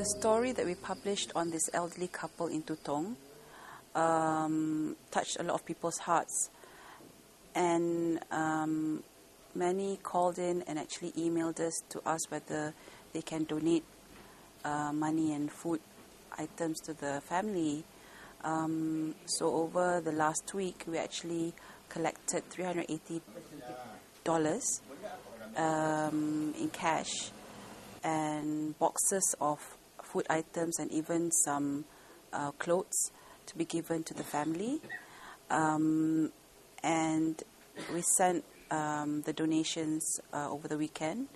story that we published on this elderly couple in Tutong touched a lot of people's hearts, and many called in and actually emailed us to ask whether they can donate money and food items to the family. So over the last week, we actually collected $380 in cash and boxes of food items and even some clothes to be given to the family. And we sent the donations over the weekend.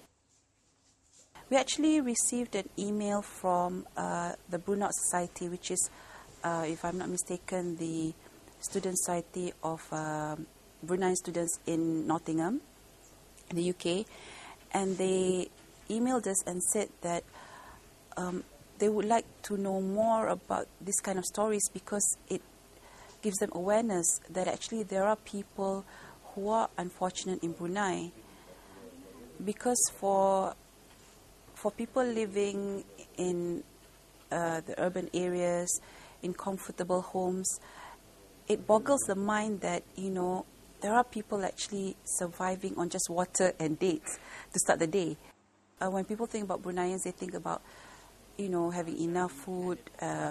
We actually received an email from the Brunei Society, which is, if I'm not mistaken, the student society of Brunei students in Nottingham, in the UK, and they emailed us and said that they would like to know more about this kind of stories because it gives them awareness that actually there are people who are unfortunate in Brunei. Because for people living in the urban areas, in comfortable homes, it boggles the mind that, there are people actually surviving on just water and dates to start the day. When people think about Bruneians, they think about, having enough food,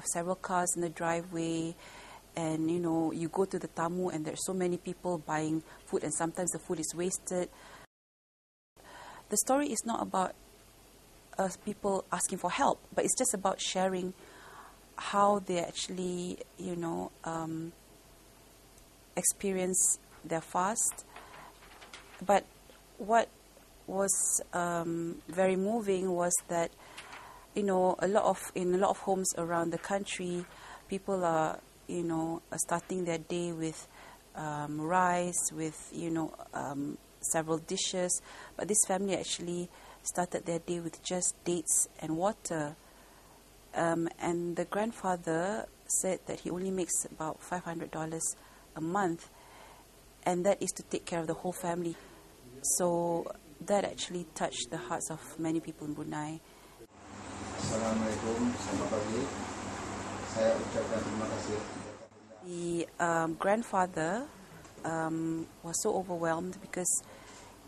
several cars in the driveway, and, you go to the tamu and there's so many people buying food and sometimes the food is wasted. The story is not about people asking for help, but it's just about sharing how they actually, experience their fast. But what was very moving was that, in a lot of homes around the country, people are, starting their day with rice, with, several dishes. But this family actually started their day with just dates and water. And the grandfather said that he only makes about $500 a month, and that is to take care of the whole family. So that actually touched the hearts of many people in Brunei. Assalamualaikum, selamat pagi. Saya ucapkan terima kasih. The grandfather was so overwhelmed because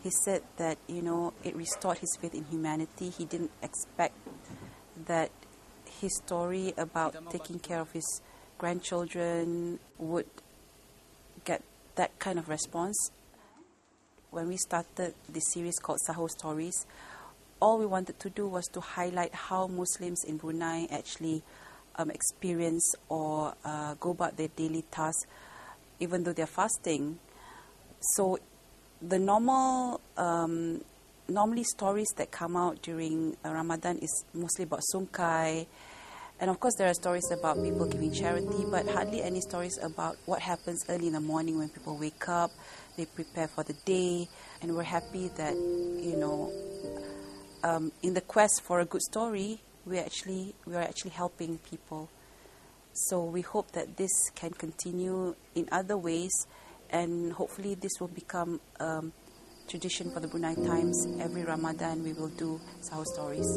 he said that, it restored his faith in humanity. He didn't expect that his story about taking care of his grandchildren would get that kind of response. When we started this series called Sahur Stories, all we wanted to do was to highlight how Muslims in Brunei actually experience or go about their daily tasks, even though they're fasting. So the normally stories that come out during Ramadan is mostly about sungkai. And of course there are stories about people giving charity, but hardly any stories about what happens early in the morning when people wake up, they prepare for the day. And we're happy that, in the quest for a good story, we are actually helping people. So we hope that this can continue in other ways, and hopefully this will become tradition for the Brunei Times. Every Ramadan we will do Sahur Stories.